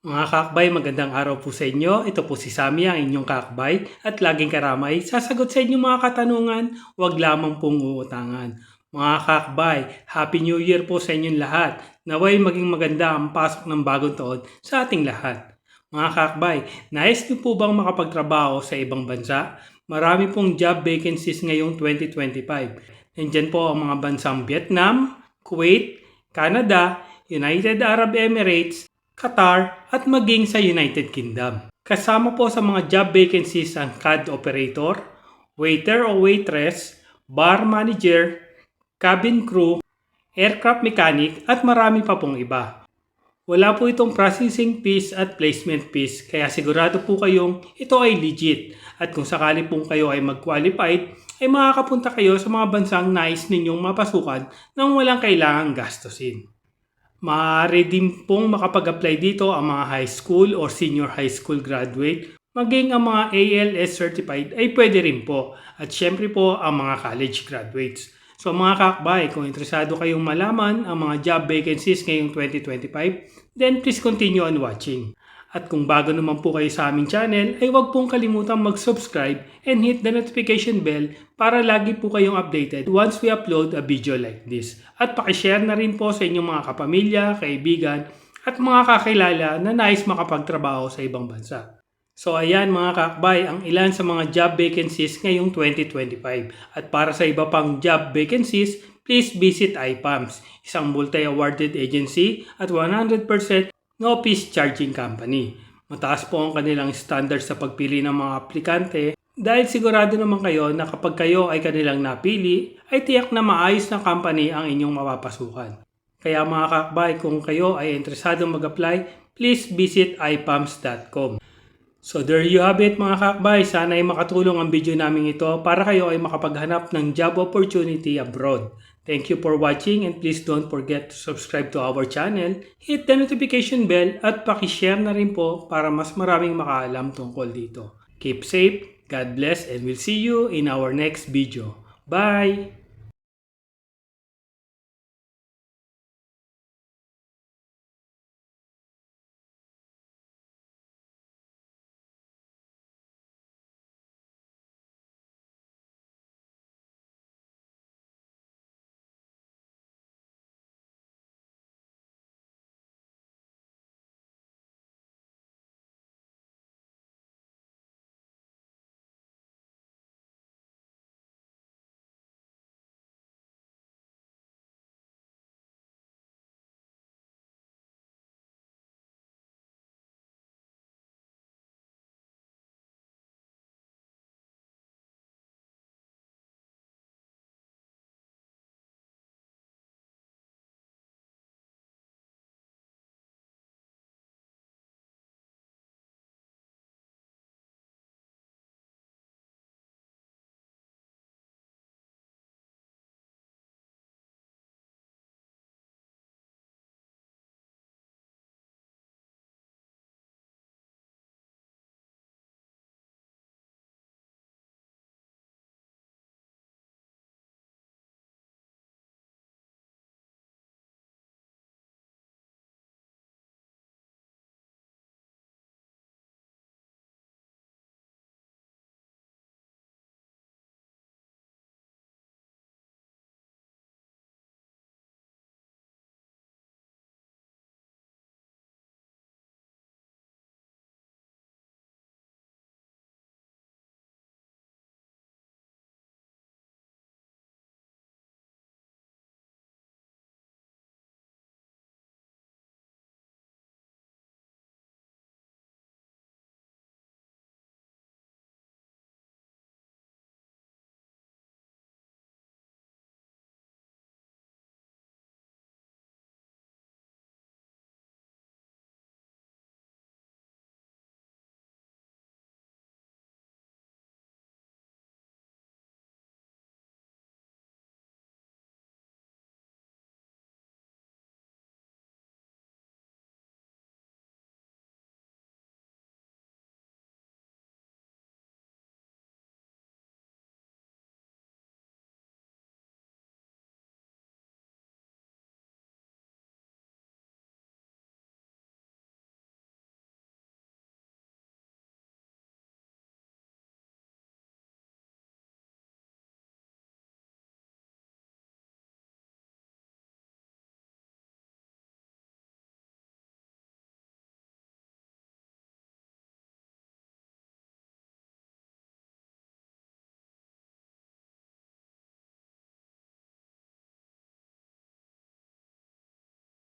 Mga kakbay, magandang araw po sa inyo. Ito po si Sammy, ang inyong kakbay at laging karamay. Sasagot sa inyong mga katanungan, wag lamang pong uutangan. Mga kakbay, Happy New Year po sa inyong lahat. Naway maging maganda ang pasok ng bagong taon sa ating lahat. Mga kakbay, nais niyo po bang makapagtrabaho sa ibang bansa? Marami pong job vacancies ngayong 2025. Nandyan po ang mga bansang Vietnam, Kuwait, Canada, United Arab Emirates, Qatar at maging sa United Kingdom. Kasama po sa mga job vacancies ang CAD operator, waiter o waitress, bar manager, cabin crew, aircraft mechanic at marami pa pong iba. Wala po itong processing fees at placement fees kaya sigurado po kayong ito ay legit at kung sakali pong kayo ay mag-qualified ay makakapunta kayo sa mga bansang nais ninyong mapasukan nang walang kailangang gastusin. Maaari din pong makapag-apply dito ang mga high school or senior high school graduate, maging ang mga ALS certified ay pwede rin po at syempre po ang mga college graduates. So mga kakbay, kung interesado kayong malaman ang mga job vacancies ngayong 2025, then please continue on watching. At kung bago naman po kayo sa aming channel, ay huwag pong kalimutang mag-subscribe and hit the notification bell para lagi po kayong updated once we upload a video like this. At pakishare na rin po sa inyong mga kapamilya, kaibigan, at mga kakilala na nais makapagtrabaho sa ibang bansa. So ayan mga kakbay, ang ilan sa mga job vacancies ngayong 2025. At para sa iba pang job vacancies, please visit IPAMS, isang multi-awarded agency at 100% no fees charging company. Mataas po ang kanilang standard sa pagpili ng mga aplikante dahil sigurado naman kayo na kapag kayo ay kanilang napili, ay tiyak na maayos na company ang inyong mapapasukan. Kaya mga kakbay, kung kayo ay interesado mag-apply, please visit ipams.com. So there you have it mga kakbay, sana ay makatulong ang video namin ito para kayo ay makapaghanap ng job opportunity abroad. Thank you for watching and please don't forget to subscribe to our channel, hit the notification bell at pakishare na rin po para mas maraming makaalam tungkol dito. Keep safe, God bless and we'll see you in our next video. Bye!